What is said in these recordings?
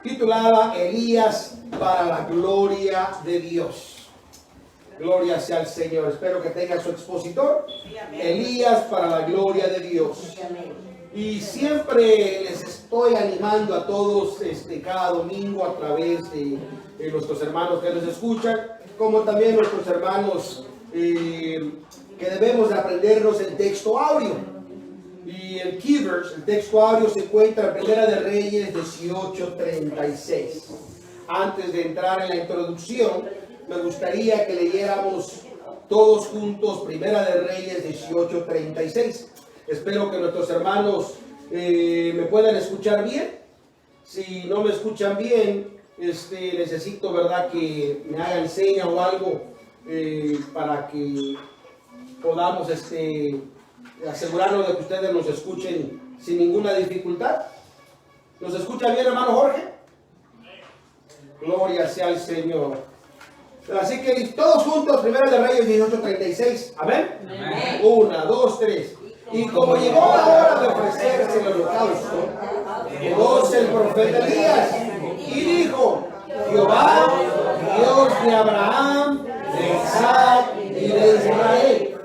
titulada Elías para la gloria de Dios. Gloria sea al Señor. Espero que tenga su expositor. Elías para la gloria de Dios. Y siempre les estoy animando a todos cada domingo a través de nuestros hermanos que nos escuchan, como también nuestros hermanos que debemos de aprendernos el texto áureo. Y el keyverse, el texto áureo, se encuentra en Primera de Reyes 18:36. Antes de entrar en la introducción, me gustaría que leyéramos todos juntos Primera de Reyes 18:36. Espero que nuestros hermanos me puedan escuchar bien. Si no me escuchan bien, necesito, ¿verdad?, que me hagan seña o algo para que podamos asegurarnos de que ustedes nos escuchen sin ninguna dificultad. ¿Nos escucha bien, hermano Jorge? Gloria sea al Señor. Así que todos juntos, Primera de Reyes 18:36. Amén. Amén. 1, 2, 3. Y como llegó la hora de ofrecerse el holocausto, llegóse el profeta Elías y dijo: Jehová, Dios de Abraham, de Isaac y de Israel,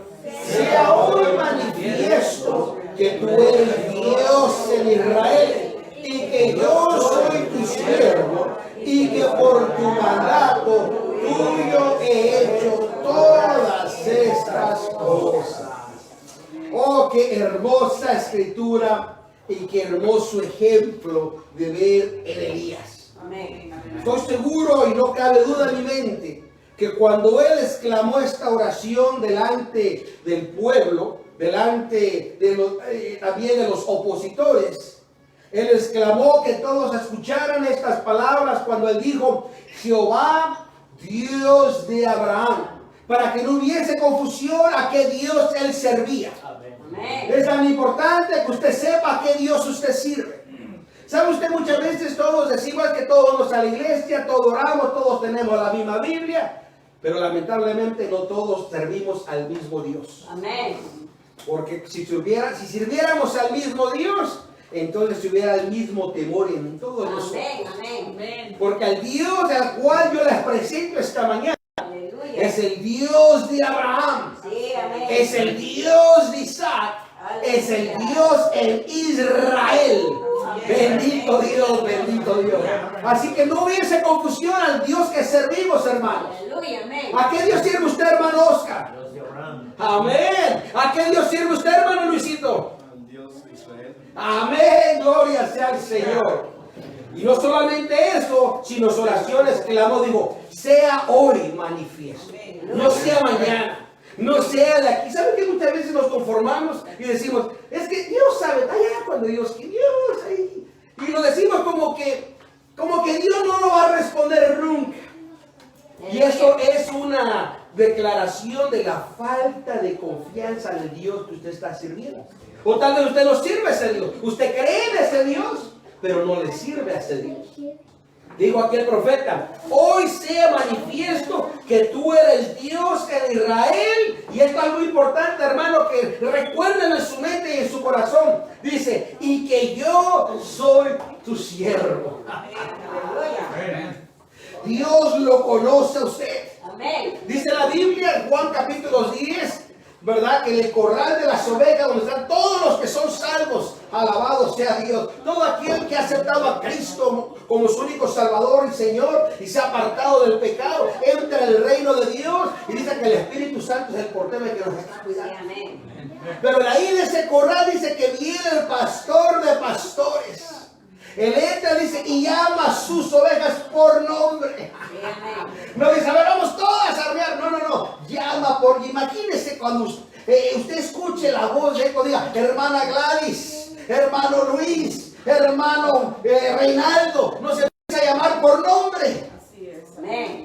sea hoy manifiesto que tú eres Dios en Israel y que yo soy tu siervo y que por tu mandato tuyo he hecho todas estas cosas. Oh, qué hermosa escritura y qué hermoso ejemplo de ver en Elías. Amén. Estoy seguro y no cabe duda en mi mente que cuando él exclamó esta oración delante del pueblo, delante de también de los opositores, él exclamó que todos escucharan estas palabras cuando él dijo: Jehová, Dios de Abraham, para que no hubiese confusión a qué Dios él servía. Amén. Es tan importante que usted sepa a qué Dios usted sirve. ¿Sabe usted? Muchas veces todos decimos que todos vamos a la iglesia, todos oramos, todos tenemos la misma Biblia, pero lamentablemente no todos servimos al mismo Dios. Amén. Porque si sirviéramos al mismo Dios, entonces hubiera el mismo temor en todos nosotros. Amén. Porque al Dios al cual yo les presento esta mañana es el Dios de Abraham, sí, es el Dios de Isaac, es el Dios en Israel. Bendito Dios, bendito Dios. Así que no hubiese confusión al Dios que servimos, hermanos. ¿A qué Dios sirve usted, hermano Oscar? Amén. ¿A qué Dios sirve usted, hermano Luisito? Al Dios de Israel. Amén, gloria sea al Señor. Y no solamente eso, sino sus oraciones clamó, digo, sea hoy manifiesto, no sea mañana, no sea de aquí. ¿Saben que muchas veces nos conformamos y decimos, es que Dios sabe, allá cuando Dios, que Dios ahí, y lo decimos como que Dios no lo va a responder nunca? Y eso es una declaración de la falta de confianza en el Dios que usted está sirviendo. O tal vez usted no sirve a ese Dios, usted cree en ese Dios, pero no le sirve a ese Dios. Dijo aquel profeta: hoy sea manifiesto que tú eres Dios en Israel. Y esto es algo importante, hermano, que recuerden en su mente y en su corazón. Dice: y que yo soy tu siervo. Dios lo conoce a usted. Dice la Biblia en Juan capítulo 10, ¿verdad?, que en el corral de las ovejas, donde están todos los que son salvos, alabado sea Dios. Todo aquel que ha aceptado a Cristo como su único Salvador y Señor y se ha apartado del pecado, entra en el reino de Dios. Y dice que el Espíritu Santo es el portero que nos está cuidando. Pero de ahí de ese corral dice que viene el pastor de pastores. Él entra, dice, y llama a sus ovejas por nombre. No dice, a ver, vamos todas a arrear. No. Llama por... Imagínese cuando usted escuche la voz de él, cuando diga, hermana Gladys, hermano Luis, hermano Reinaldo. No se empieza a llamar por nombre. Así es.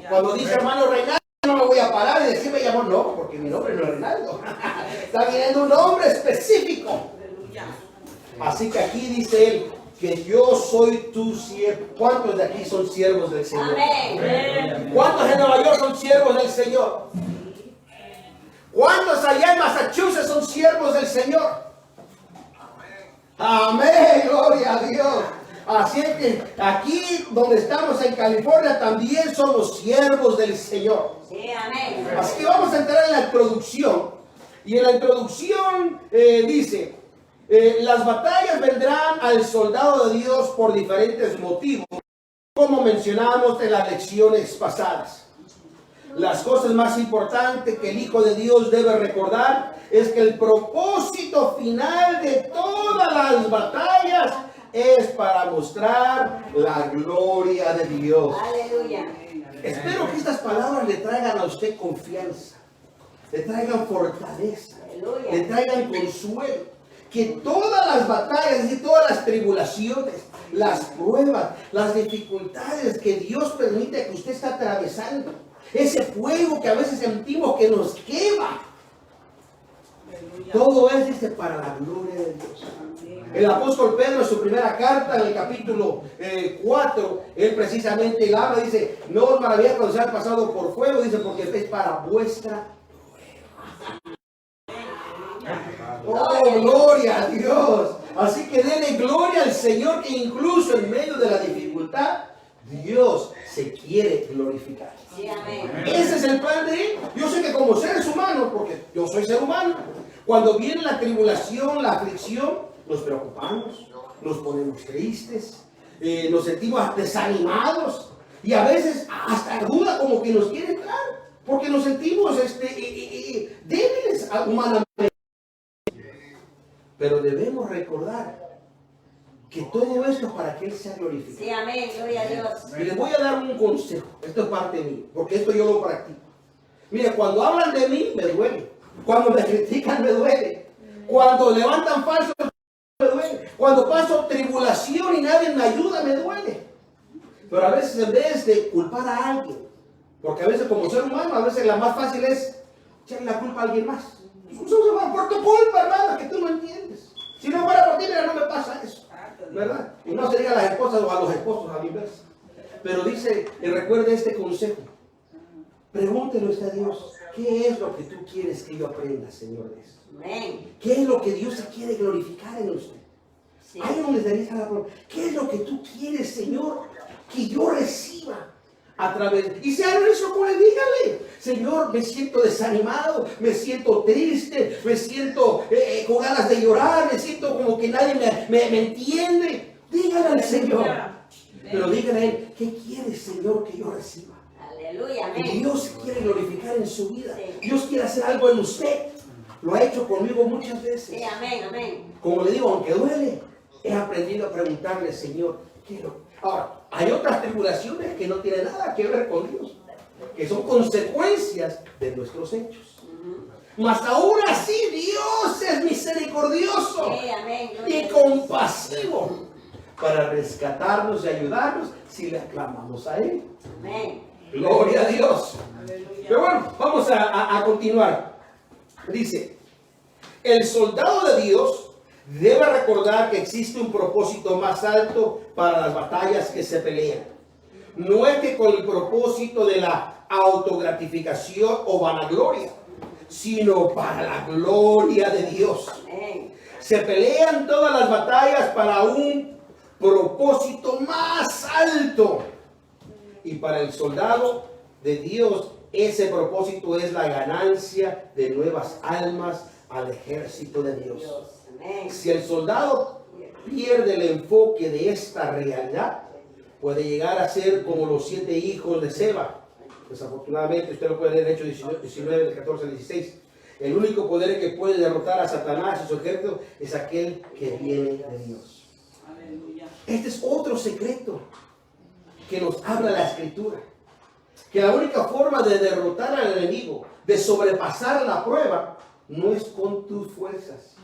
Cuando dice hermano Reinaldo, no me voy a parar y decirme llamó, no, porque mi nombre no es Reinaldo. Está viendo un nombre específico. Así que aquí dice él, que yo soy tu siervo. ¿Cuántos de aquí son siervos del Señor? Amén. ¿Cuántos en Nueva York son siervos del Señor? ¿Cuántos allá en Massachusetts son siervos del Señor? Amén, gloria a Dios. Así es que aquí donde estamos en California también somos siervos del Señor. Sí, amén. Así que vamos a entrar en la introducción. Y en la introducción dice, las batallas vendrán al soldado de Dios por diferentes motivos, como mencionamos en las lecciones pasadas. Las cosas más importantes que el Hijo de Dios debe recordar es que el propósito final de todas las batallas es para mostrar la gloria de Dios. Aleluya. Espero que estas palabras le traigan a usted confianza, le traigan fortaleza, Aleluya. le traigan consuelo. Que todas las batallas y todas las tribulaciones, las pruebas, las dificultades que Dios permite que usted está atravesando, ese fuego que a veces sentimos que nos quema, todo es para la gloria de Dios. El apóstol Pedro en su primera carta, en el capítulo 4, él precisamente habla, dice, no os maravilléis cuando se han pasado por fuego, dice, porque es para vuestra oh, gloria a Dios. Así que denle gloria al Señor, que incluso en medio de la dificultad, Dios se quiere glorificar. Sí, amén. Ese es el plan de Él. Yo sé que como seres humanos, porque yo soy ser humano, cuando viene la tribulación, la aflicción, nos preocupamos, nos ponemos tristes, nos sentimos desanimados y a veces hasta duda como que nos quiere entrar, porque nos sentimos débiles humanamente. Pero debemos recordar que todo esto es para que Él sea glorificado. Sí, amén. Gloria a Dios. Y les voy a dar un consejo. Esto es parte mío, porque esto yo lo practico. Mire, cuando hablan de mí, me duele. Cuando me critican, me duele. Cuando levantan falsos, me duele. Cuando paso tribulación y nadie me ayuda, me duele. Pero a veces en vez de culpar a alguien, porque a veces como ser humano, a veces la más fácil es echarle la culpa a alguien más. Por tu culpa, hermana, que tú no entiendes. Si no fuera por ti, mira, no me pasa eso. ¿Verdad? Y no se diga a las esposas o a los esposos a la inversa. Pero dice, y recuerde este consejo. Pregúntele usted a Dios, ¿qué es lo que tú quieres que yo aprenda, Señor? De eso? Amén. ¿Qué es lo que Dios se quiere glorificar en usted? Sí. Ahí donde estaría la pregunta. ¿Qué es lo que tú quieres, Señor, que yo reciba? A través, y se haga eso con él, dígale, Señor, me siento desanimado, me siento triste, me siento con ganas de llorar, me siento como que nadie me entiende. Dígale al Señor, pero dígale a Él, ¿qué quieres, Señor, que yo reciba? Aleluya, Y amén. Dios se quiere glorificar en su vida. Sí. Dios quiere hacer algo en usted. Lo ha hecho conmigo muchas veces. Sí, amén, amén. Como le digo, aunque duele, he aprendido a preguntarle, Señor, quiero. Ahora, hay otras tribulaciones que no tienen nada que ver con Dios, que son consecuencias de nuestros hechos. Mas aún así, Dios es misericordioso Sí, amén. Gloria y a Dios. compasivo para rescatarnos y ayudarnos si le clamamos a Él. Amén. Gloria a Dios. Pero bueno, vamos a continuar. Dice, el soldado de Dios debe recordar que existe un propósito más alto para las batallas que se pelean. No es que con el propósito de la autogratificación o vanagloria, sino para la gloria de Dios. Amén. Se pelean todas las batallas para un propósito más alto. Y para el soldado de Dios, ese propósito es la ganancia de nuevas almas al ejército de Dios. Amén. Si el soldado pierde el enfoque de esta realidad, puede llegar a ser como los 7 hijos de Seba. Desafortunadamente, usted lo puede leer en Hechos 19, del 14 al 16. El único poder que puede derrotar a Satanás y su ejército es aquel que viene de Dios. Este es otro secreto que nos habla la Escritura. Que la única forma de derrotar al enemigo, de sobrepasar la prueba, no es con tus fuerzas.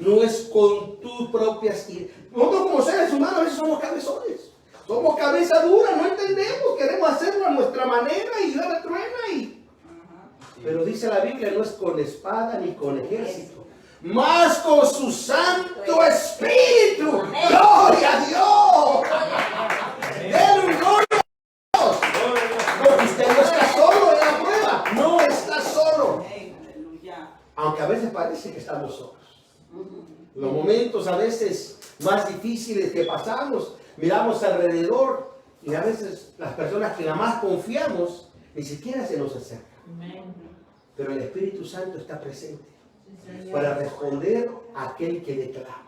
No es con tus propias ideas. Nosotros como seres humanos a veces somos cabezones. Somos cabeza dura, no entendemos, queremos hacerlo a nuestra manera y la truena. Pero dice la Biblia, no es con espada ni con ejército, más con su Santo Espíritu. ¡Gloria a Dios! ¡Denle un gloria a Dios! Porque usted no está solo en la prueba, no está solo. Aunque a veces parece que estamos solos. Los momentos a veces más difíciles que pasamos, miramos alrededor y a veces las personas que la más confiamos ni siquiera se nos acercan. Pero el Espíritu Santo está presente para responder a aquel que le clama.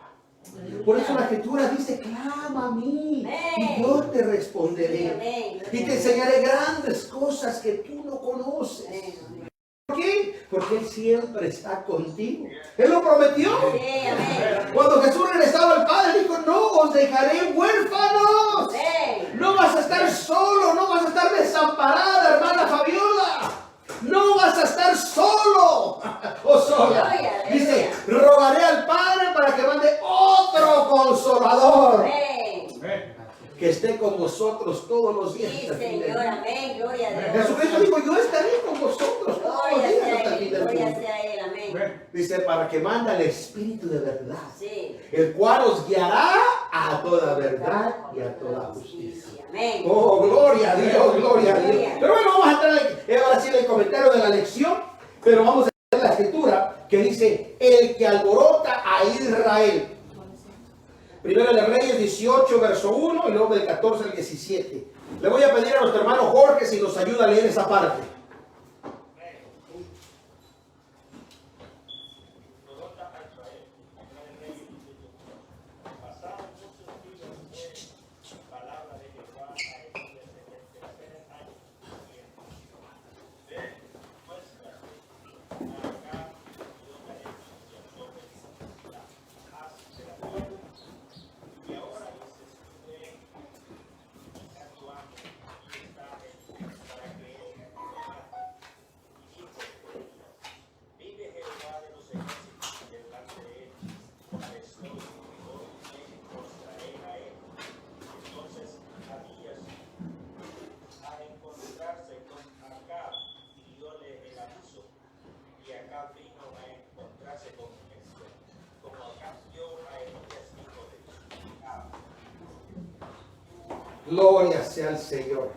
Por eso la Escritura dice, clama a mí y yo te responderé y te enseñaré grandes cosas que tú no conoces. ¿Por qué? Porque Él siempre está contigo. Él lo prometió. Cuando Jesús regresaba al Padre, dijo, no os dejaré huérfanos. No vas a estar solo, no vas a estar desamparada, hermana Fabiola. No vas a estar solo o sola. Dice, rogaré al Padre para que mande otro consolador que esté con vosotros todos los días. Sí, Señor, amén, gloria a Dios. Jesucristo dijo, yo estaré con vosotros todos los días hasta el fin del Gloria mundo. sea a Él, amén. Dice, para que manda el Espíritu de verdad, Sí. el cual os guiará a toda verdad y a toda justicia. Amén. Oh, gloria a Dios, gloria a Dios. Pero bueno, vamos a entrar ahora sí en el comentario de la lección, pero vamos a leer la Escritura que dice, el que alborota a Israel. Primero de Reyes 18, verso 1, y luego del 14 al 17. Le voy a pedir a nuestro hermano Jorge si nos ayuda a leer esa parte. Gloria sea al Señor.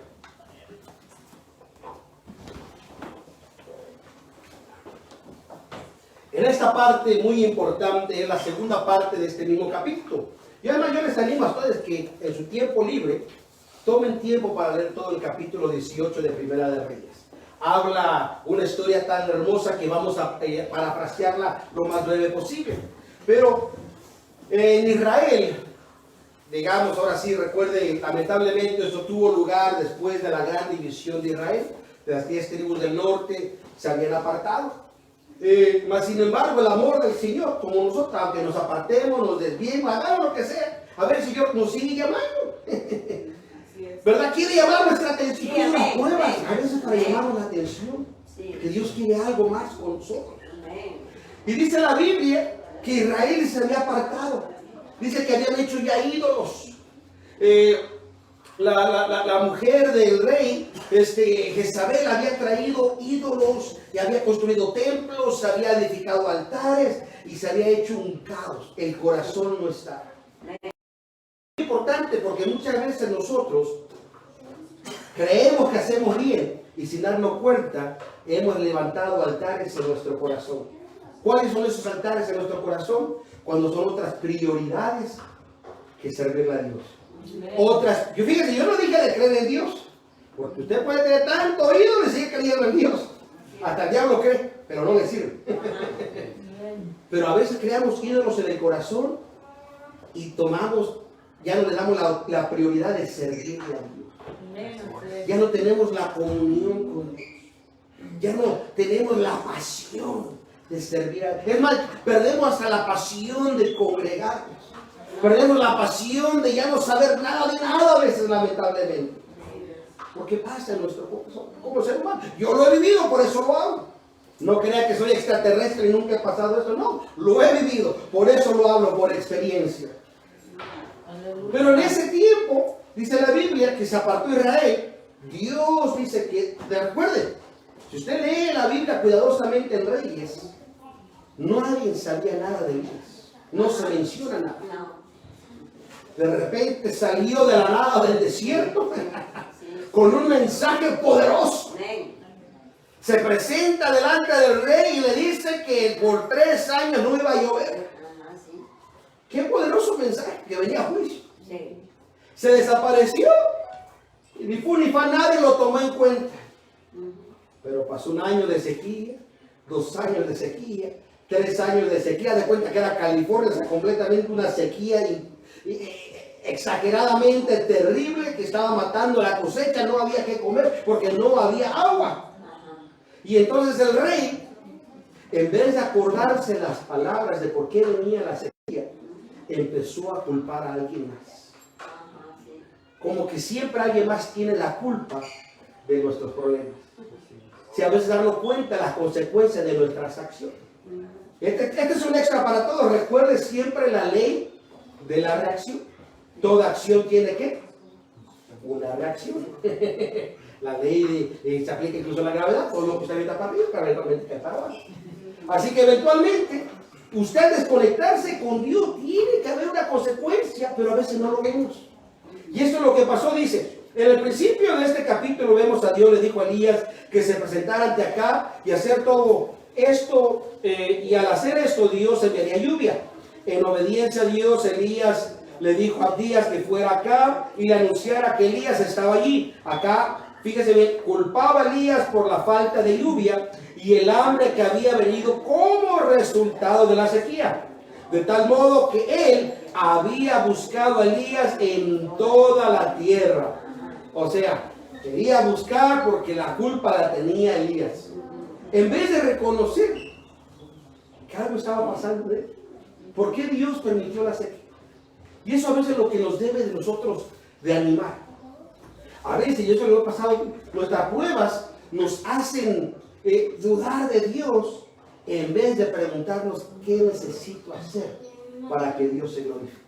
En esta parte muy importante es la segunda parte de este mismo capítulo. Y además yo les animo a ustedes que en su tiempo libre tomen tiempo para leer todo el capítulo 18 de Primera de Reyes. Habla una historia tan hermosa que vamos a parafrasearla lo más breve posible. Pero en Israel, digamos, ahora sí, recuerde, lamentablemente eso tuvo lugar después de la gran división de Israel. De las 10 tribus del norte se habían apartado. Mas sin embargo, el amor del Señor, como nosotros, aunque nos apartemos, nos desviemos, hagamos lo que sea, a ver si el Señor nos sigue llamando. ¿Verdad? Quiere llamar nuestra atención. Hay unas pruebas a veces para llamarnos la atención. Que Dios quiere algo más con nosotros. Y dice la Biblia que Israel se había apartado. Dice que habían hecho ya ídolos. La mujer del rey, Jezabel, había traído ídolos y había construido templos, se había edificado altares y se había hecho un caos. El corazón no estaba. Es importante porque muchas veces nosotros creemos que hacemos bien y sin darnos cuenta hemos levantado altares en nuestro corazón. ¿Cuáles son esos altares en nuestro corazón? Cuando son otras prioridades que servirle a Dios. Otras, fíjese, yo no dije de creer en Dios, porque usted puede tener tanto ídolo y sigue creyendo en Dios. Hasta el diablo cree, pero no le sirve. Pero a veces creamos ídolos en el corazón y tomamos, ya no le damos la prioridad de servirle a Dios. Ya no tenemos la comunión con Dios. Ya no tenemos la pasión de servir a Dios. Es más, perdemos hasta la pasión de congregarnos. Perdemos la pasión de ya no saber nada de nada a veces, lamentablemente. Porque pasa en nuestro corazón como ser humano. Yo lo he vivido, por eso lo hago. No crea que soy extraterrestre y nunca he pasado eso. No, lo he vivido. Por eso lo hablo, por experiencia. Pero en ese tiempo, dice la Biblia, que se apartó Israel. Dios dice que, recuerde, si usted lee la Biblia cuidadosamente en Reyes, nadie sabía nada de Elías. No se menciona nada. De repente salió de la nada del desierto con un mensaje poderoso. Se presenta delante del rey y le dice que por 3 años no iba a llover. Qué poderoso mensaje, que venía a juicio. Se desapareció. Y ni fu ni fa, nadie lo tomó en cuenta. Pero pasó 1 año de sequía, 2 años de sequía, 3 años de sequía. De cuenta que era California, o sea, completamente una sequía exageradamente terrible que estaba matando la cosecha. No había que comer porque no había agua. Y entonces el rey, en vez de acordarse las palabras de por qué venía la sequía, empezó a culpar a alguien más. Como que siempre alguien más tiene la culpa de nuestros problemas. Si a veces darnos cuenta de las consecuencias de nuestras acciones. Este es un extra para todos. Recuerde siempre la ley de la reacción. Toda acción tiene ¿qué? Una reacción. La ley se aplica incluso a la gravedad. Todo lo que usted avienta para arriba, eventualmente cae para abajo. Así que eventualmente, usted desconectarse con Dios tiene que haber una consecuencia, pero a veces no lo vemos. Y esto es lo que pasó, dice. En el principio de este capítulo vemos a Dios le dijo a Elías que se presentara ante acá y hacer todo esto. Y al hacer esto, Dios enviaría lluvia. En obediencia a Dios, Elías le dijo a Abdías que fuera acá y le anunciara que Elías estaba allí. Acá, fíjese bien, culpaba a Elías por la falta de lluvia y el hambre que había venido como resultado de la sequía. De tal modo que él había buscado a Elías en toda la tierra. O sea, quería buscar porque la culpa la tenía Elías. En vez de reconocer que algo estaba pasando de él. ¿Por qué Dios permitió la sequía? Y eso a veces es lo que nos debe de nosotros de animar. A veces, y eso lo he pasado, nuestras pruebas nos hacen dudar de Dios en vez de preguntarnos qué necesito hacer para que Dios se glorifique.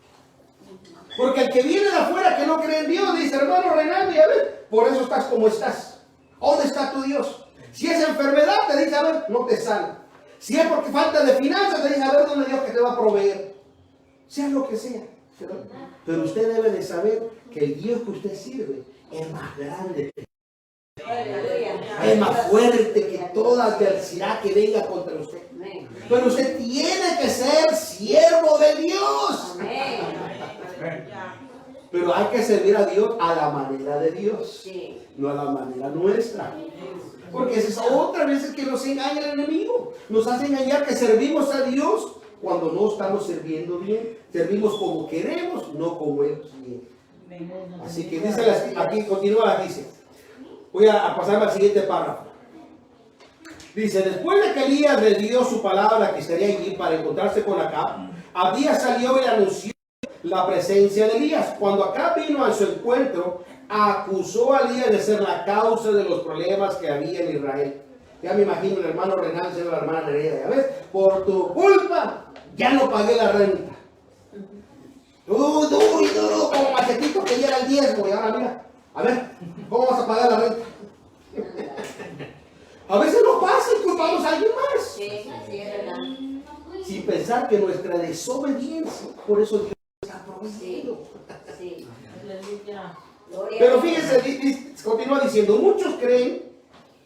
Porque el que viene de afuera que no cree en Dios dice, hermano Reinaldo, a ver, por eso estás como estás. ¿Dónde está tu Dios? Si es enfermedad, te dice, a ver, no te sana. Si es porque falta de finanzas, te dice, a ver, ¿dónde Dios que te va a proveer? Sea lo que sea. Pero usted debe de saber que el Dios que usted sirve es más grande, es más fuerte que toda adversidad que venga contra usted. Pero usted tiene que ser siervo de Dios. Pero hay que servir a Dios a la manera de Dios, no a la manera nuestra. Porque esa es otra vez que nos engaña el enemigo. Nos hace engañar que servimos a Dios cuando no estamos sirviendo bien. Servimos como queremos, no como Él quiere. Así que dice aquí, continúa, dice. Voy a pasarme al siguiente párrafo. Dice, después de que Elías le dio su palabra que estaría allí para encontrarse con Acab, Abdías salió y anunció la presencia de Elías. Cuando Acab vino a su encuentro, acusó a Elías de ser la causa de los problemas que había en Israel. Ya me imagino el hermano Renal diciendo a la hermana Nereida, ya ves, por tu culpa ya no pagué la renta. Duro, como macetito que ya era el diezmo. Y ahora mira, a ver, ¿cómo vas a pagar la renta? A veces nos pasa y culpamos a alguien más. Sí, es verdad. Sin pensar que nuestra desobediencia, por eso Dios está proveyendo. Sí. Pero fíjense, continúa diciendo, muchos creen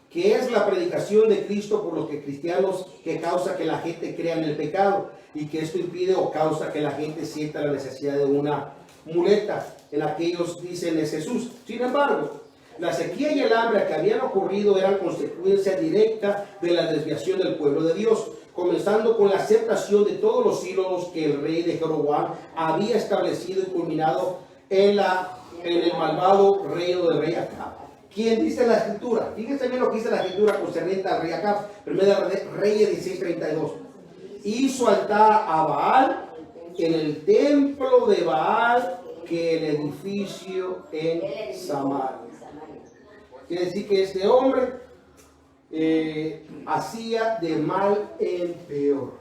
que es la predicación de Cristo por los que cristianos que causa que la gente crea en el pecado y que esto impide o causa que la gente sienta la necesidad de una muleta en la que ellos dicen es Jesús. Sin embargo, la sequía y el hambre que habían ocurrido eran consecuencia directa de la desviación del pueblo de Dios, comenzando con la aceptación de todos los ídolos que el rey de Jeroboam había establecido y culminado en el malvado reino del rey Acab. ¿Quién dice la escritura? Fíjense bien lo que dice la escritura concerniente al rey Acab. Primera Reyes 16:32. Hizo altar a Baal en el templo de Baal que el edificio en Samaria. Quiere decir que este hombre hacía de mal en peor.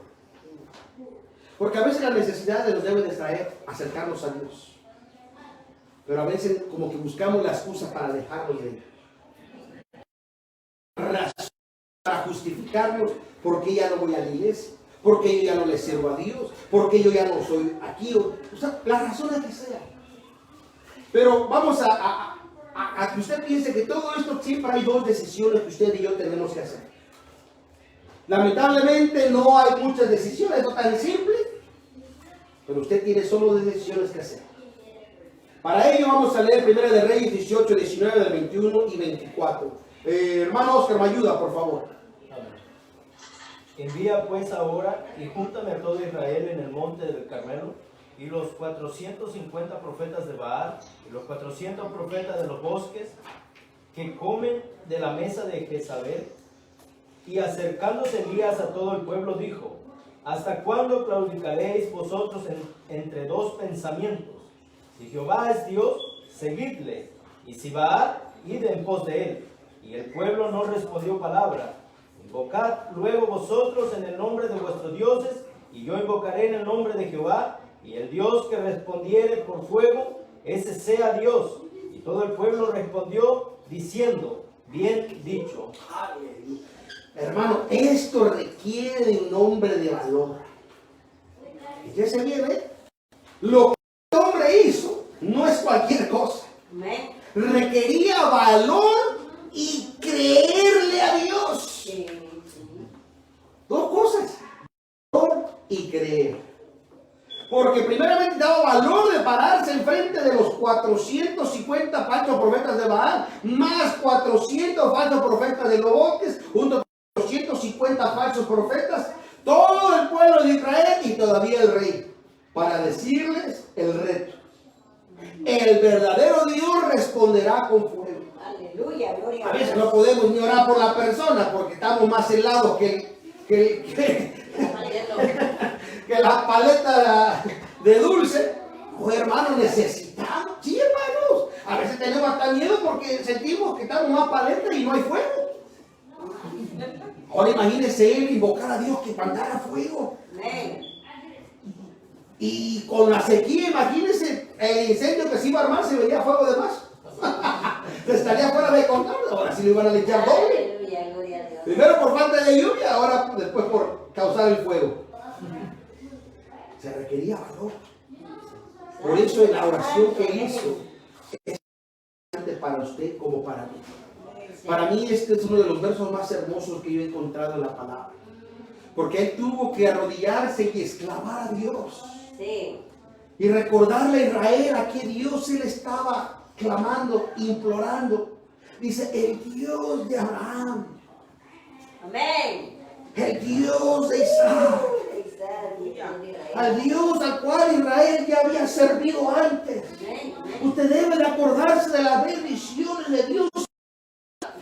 Porque a veces la necesidad nos debe de traer acercarnos a Dios. Pero a veces como que buscamos la excusa para dejarlo de él. Para justificarnos porque ya no voy a la iglesia, porque yo ya no le sirvo a Dios, porque yo ya no soy aquí. O sea, la razón es que sea. Pero vamos a que usted piense que todo esto siempre hay dos decisiones que usted y yo tenemos que hacer. Lamentablemente no hay muchas decisiones, no tan simple, pero usted tiene solo dos decisiones que hacer. Para ello vamos a leer 1 de Reyes 18, 19, del 21 y 24. Hermano Oscar, me ayuda, por favor. Envía pues ahora y júntame a todo Israel en el monte del Carmelo, y los 450 profetas de Baal, y los 400 profetas de los bosques, que comen de la mesa de Jezabel. Y acercándose Elías a todo el pueblo dijo: ¿hasta cuándo claudicaréis vosotros entre dos pensamientos? Si Jehová es Dios, seguidle, y si Baal, id en pos de él. Y el pueblo no respondió palabra. Invocad luego vosotros en el nombre de vuestros dioses, y yo invocaré en el nombre de Jehová, y el Dios que respondiere por fuego, ese sea Dios. Y todo el pueblo respondió diciendo: bien dicho. Aleluya. Hermano, esto requiere de un hombre de valor. Fíjese bien, lo que el hombre hizo no es cualquier cosa. Amén. Requería valor y creerle a Dios. Sí. Dos cosas: valor y creer. Porque primeramente daba valor de pararse enfrente de los 450 falsos profetas de Baal, más 400 falsos profetas de los bosques, junto con 250 falsos profetas, todo el pueblo de Israel y todavía el rey, para decirles el reto: el verdadero Dios responderá con fuego. Aleluya, gloria A a veces Dios. no podemos ni orar por la persona porque estamos más helados que la paleta de dulce. Pues hermano, necesitamos, sí hermanos, a veces tenemos hasta miedo porque sentimos que estamos más paleta y no hay fuego. Ahora imagínese él invocar a Dios que mandara fuego. Amén. Y con la sequía, imagínese el incendio que se iba a armar, se veía fuego de más. Se estaría fuera de control. Ahora sí lo iban a limpiar doble. Aleluya, gloria a Dios. Primero por falta de lluvia, ahora después por causar el fuego. Se requería valor. Por eso en la oración que hizo es importante para usted como para mí. Para mí este es uno de los versos más hermosos que yo he encontrado en la palabra. Porque él tuvo que arrodillarse y exclamar a Dios. Sí. Y recordarle a Israel a que Dios él estaba clamando, implorando. Dice: el Dios de Abraham, Amén. el Dios de Isaac, al Dios al cual Israel ya había servido antes. Amén. Usted debe de acordarse de las bendiciones de Dios.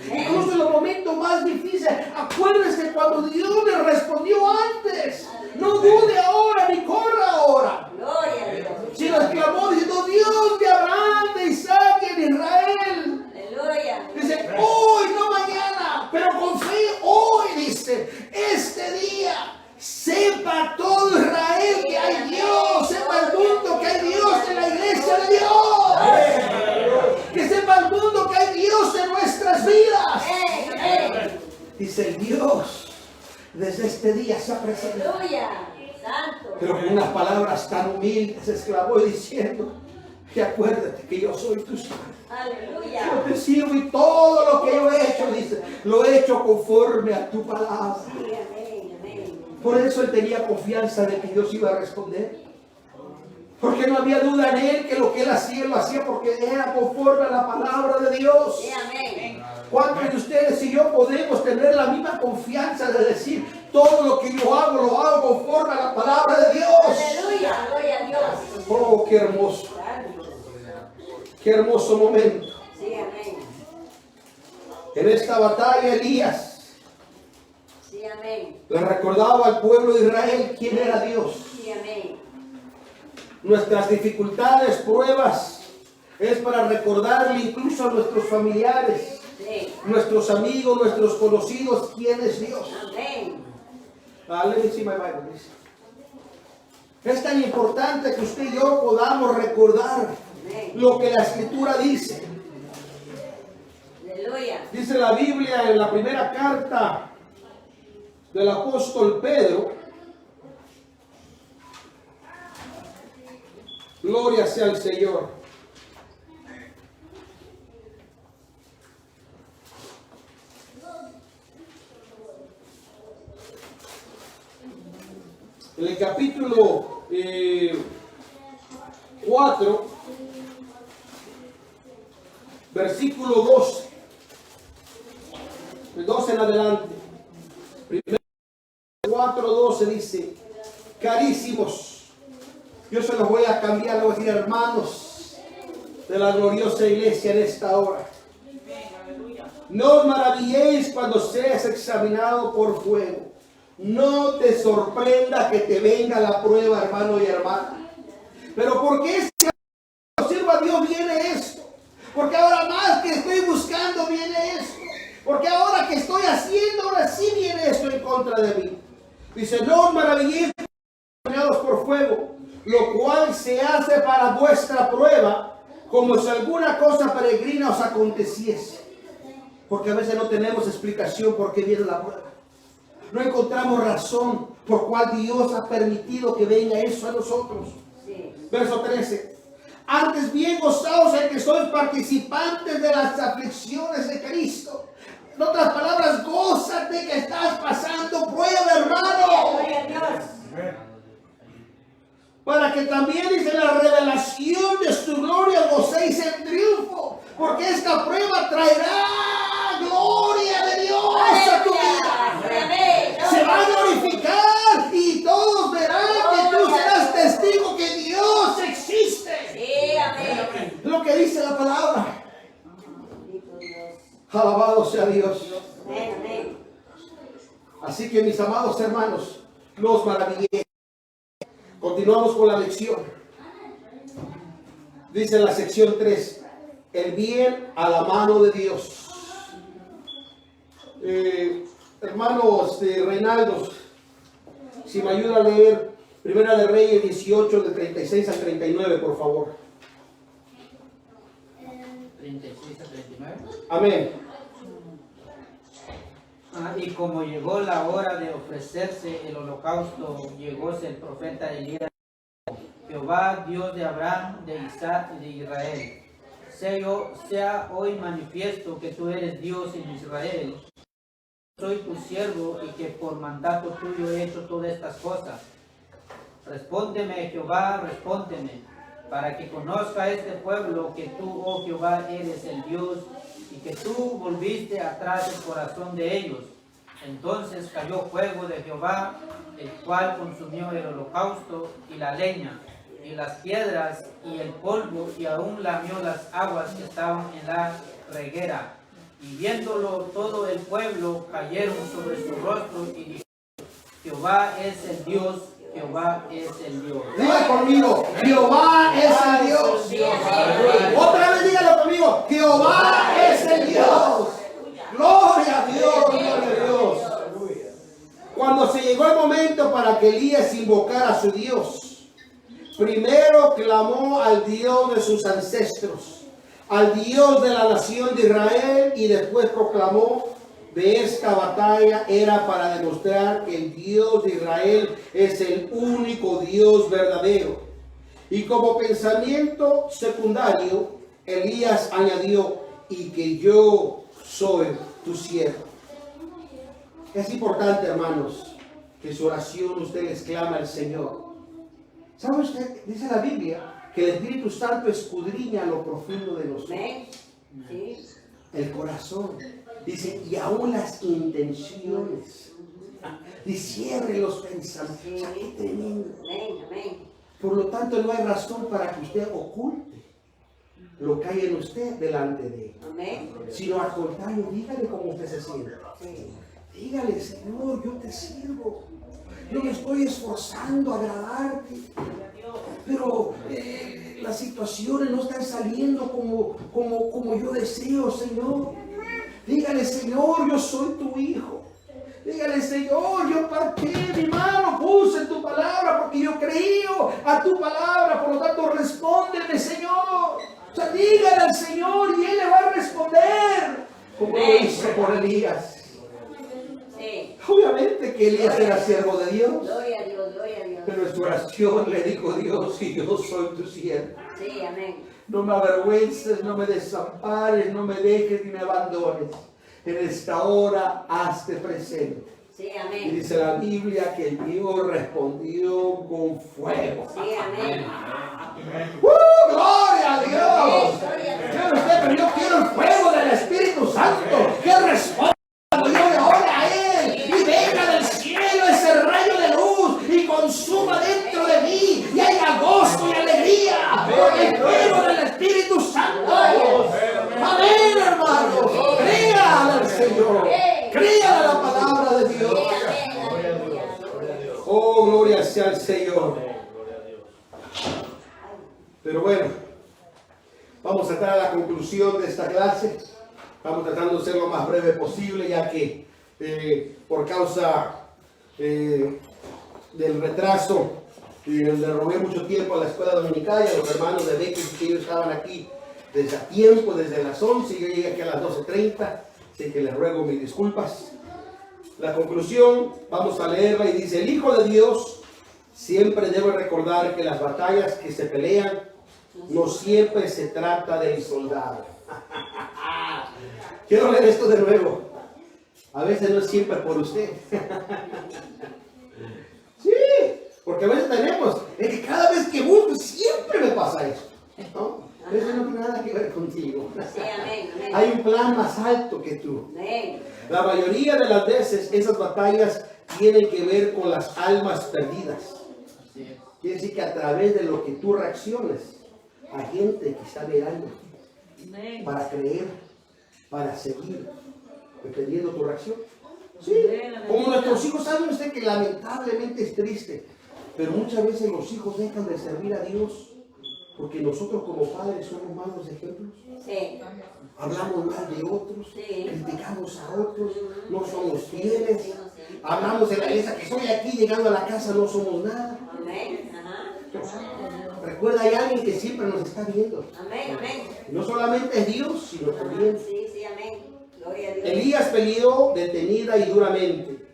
Incluso en los momentos más difíciles, acuérdese cuando Dios le respondió antes. No dude ahora ni corra ahora. Gloria a Dios. Si lo exclamó diciendo: Dios de Abraham, de Isaac y de Israel. Aleluya. Dice: hoy, no mañana, pero con fe hoy. Dice: este día sepa todo Israel que hay Dios. Sepa el mundo que hay Dios en la iglesia de Dios. Que sepa el mundo que hay Dios en nuestras vidas. Amén. Dice: el Dios desde este día se ha presentado. Aleluya. Santo. Pero con unas palabras tan humildes exclamó diciendo: que acuérdate que yo soy tu siervo. Aleluya. Yo te sirvo y todo lo que yo he hecho, dice, lo he hecho conforme a tu palabra. Sí, amén, amén. Por eso él tenía confianza de que Dios iba a responder. Porque no había duda en él que lo que él hacía, lo hacía porque era conforme a la palabra de Dios. Sí, amén. ¿Cuántos de ustedes y yo podemos tener la misma confianza de decir: todo lo que yo hago, lo hago conforme a la palabra de Dios? Aleluya, gloria a Dios. Oh, qué hermoso, qué hermoso momento. Sí, amén. En esta batalla Elías Sí, amén. le recordaba al pueblo de Israel quién era Dios. Sí, amén. Nuestras dificultades, pruebas, es para recordarle incluso a nuestros familiares, Sí. nuestros amigos, nuestros conocidos, quién es Dios. Amén. Let me see my Bible, please. Es tan importante que usted y yo podamos recordar Amén. lo que la Escritura dice. Aleluya. Dice la Biblia en la primera carta del apóstol Pedro: gloria sea al Señor. En el capítulo 4, versículo 12. El 12 en adelante. Primero 4:12 dice: carísimos, yo se los voy a cambiar, le voy a decir hermanos de la gloriosa iglesia en esta hora. No os maravilléis cuando seas examinado por fuego. No te sorprenda que te venga la prueba, hermano y hermana. Pero ¿por qué es que sirva a Dios viene esto? Porque ahora más que estoy buscando viene esto. Porque ahora que estoy haciendo, ahora sí viene esto en contra de mí. Dice: no os maravilléis examinados por fuego, lo cual se hace para vuestra prueba, como si alguna cosa peregrina os aconteciese. Porque a veces no tenemos explicación por qué viene la prueba. No encontramos razón por cuál Dios ha permitido que venga eso a nosotros. Sí. Verso 13. Antes bien gozaos en que sois participantes de las aflicciones de Cristo. En otras palabras, gózate que estás pasando prueba, hermano. Gloria a Dios. Para que también, dice, la revelación de su gloria gocéis en triunfo. Porque esta prueba traerá gloria de Dios a tu vida. Se va a glorificar y todos verán que tú serás testigo que Dios existe. Sí, amén. Lo que dice la palabra. Bendito Dios. Alabado sea Dios. Amén, amén. Así que, mis amados hermanos, no os maravilléis. Continuamos con la lección. Dice la sección 3: el bien a la mano de Dios. Hermanos Reinaldo, si me ayuda a leer Primera de Reyes 18, del 36 al 39, por favor. 36 a 39. Amén. Y como llegó la hora de ofrecerse el holocausto, llegóse el profeta Elías: Jehová, Dios de Abraham, de Isaac y de Israel, sea hoy manifiesto que tú eres Dios en Israel. Soy tu siervo y que por mandato tuyo he hecho todas estas cosas. Respóndeme, Jehová, respóndeme, para que conozca este pueblo que tú, oh Jehová, eres el Dios, y que tú volviste atrás el corazón de ellos. Entonces cayó fuego de Jehová, el cual consumió el holocausto y la leña, y las piedras y el polvo, y aún lamió las aguas que estaban en la reguera. Y viéndolo todo el pueblo, cayeron sobre su rostro y dijeron: Jehová es el Dios, Jehová es el Dios. Diga conmigo: Jehová es el Dios. Otra vez dígalo conmigo: Jehová es el Dios. Gloria a Dios, gloria a Dios. Cuando se llegó el momento para que Elías invocara a su Dios, primero clamó al Dios de sus ancestros, al Dios de la nación de Israel, y después proclamó: de esta batalla era para demostrar que el Dios de Israel es el único Dios verdadero. Y como pensamiento secundario, Elías añadió: y que yo soy tu siervo. Es importante, hermanos, que su oración usted les clama al Señor. ¿Sabe usted? Dice la Biblia que el Espíritu Santo escudriña lo profundo de nosotros. Amén. Sí. El corazón. Dice: y aún las intenciones. Discierne los pensamientos. O sea, qué tremendo. Amén, amén. Por lo tanto, no hay razón para que usted oculte lo que hay en usted delante de él. Amén. Sino al contrario, dígale cómo usted se siente. Sí. Dígale: Señor, yo te sirvo. Yo me estoy esforzando a agradarte. Pero las situaciones no están saliendo como yo deseo, Señor. Dígale: Señor, yo soy tu hijo. Dígale: Señor, yo partí mi mano, puse tu palabra porque yo creo a tu palabra. Por lo tanto, respóndeme, Señor. O sea, dígale al Señor y Él le va a responder, como lo hizo por Elías. Sí. Obviamente que Elías era siervo de Dios, Gloria a Dios, gloria a Dios. pero en su oración le dijo Dios: y yo soy tu siervo. Sí, amén. No me avergüences, no me desampares, no me dejes ni me abandones. En esta hora hazte presente. Sí, Y amén. dice la Biblia que Dios respondió con fuego. Sí, amén. ¡Gloria a Dios! Yo no sé, pero yo quiero el fuego del Espíritu Santo que responda cuando yo le ore a Él y venga del cielo ese rayo de luz y consuma dentro de mí y haya gozo y alegría por el fuego del Espíritu Santo. Amén, hermanos. Créale al Señor. Créale a la palabra de Dios. Oh, gloria sea al Señor. Pero bueno, vamos a entrar a la conclusión de esta clase. Estamos tratando de ser lo más breve posible, ya que por causa del retraso le robé mucho tiempo a la escuela dominical y a los hermanos de Becky, que ellos estaban aquí desde a tiempo, desde las 11, y yo llegué aquí a las 12:30, así que les ruego mis disculpas. La conclusión, vamos a leerla y dice: el Hijo de Dios siempre debe recordar que las batallas que se pelean no siempre se trata del soldado. Quiero leer esto de nuevo. A veces no es siempre por usted. Sí, porque a veces tenemos, es que cada vez que busco siempre me pasa eso, ¿no? Eso no tiene nada que ver contigo. Sí, amén, amén. Hay un plan más alto que tú. Amén. La mayoría de las veces esas batallas tienen que ver con las almas perdidas. Así es. Quiere decir que a través de lo que tú reacciones, hay gente que está mirando para creer, para seguir, dependiendo de tu reacción. Sí, como nuestros hijos, saben usted que lamentablemente es triste, pero muchas veces los hijos dejan de servir a Dios porque nosotros como padres somos malos ejemplos. Sí. Hablamos mal de otros, Sí. criticamos a otros, no somos fieles. Hablamos en la iglesia que soy aquí, llegando a la casa no somos nada. Amén. Ajá. Recuerda, hay alguien que siempre nos está viendo. Amén, amén. No solamente es Dios, sino también. Sí, sí, amén. Gloria a Dios. Elías peleó detenida y duramente,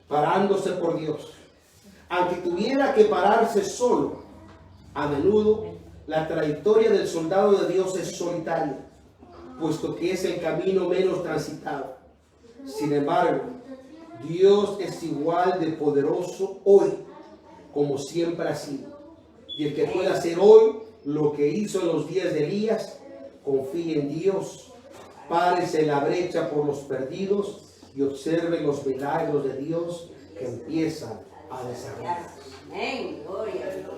parándose por Dios. Aunque tuviera que pararse solo, a menudo la trayectoria del soldado de Dios es solitaria, puesto que es el camino menos transitado. Sin embargo, Dios es igual de poderoso hoy como siempre ha sido. Y el que pueda hacer hoy lo que hizo en los días de Elías, confíe en Dios, párese en la brecha por los perdidos y observe los milagros de Dios que empiezan a desarrollarse. Amén. Gloria a Dios.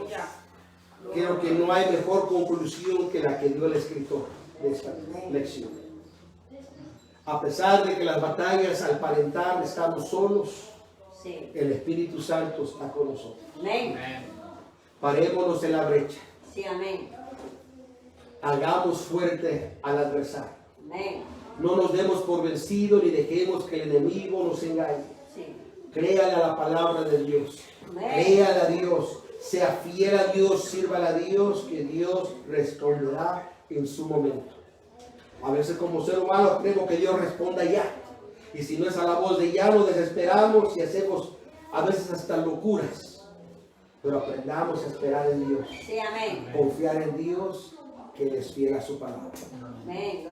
Creo que no hay mejor conclusión que la que dio el escritor de esta lección. A pesar de que las batallas al aparentar estamos solos, Sí. el Espíritu Santo está con nosotros. Amén. Parémonos en la brecha. Sí, amén. Hagamos fuerte al adversario. Amén. No nos demos por vencidos ni dejemos que el enemigo nos engañe. Sí. Créale a la palabra de Dios. Amén. Créale a Dios. Sea fiel a Dios, sírvale a Dios, que Dios responderá en su momento. A veces como ser humano creemos que Dios responda ya. Y si no es a la voz de ya, nos desesperamos y hacemos a veces hasta locuras. Pero aprendamos a esperar en Dios. Sí, amén. Confiar en Dios, que Él es fiel a su palabra. Amén.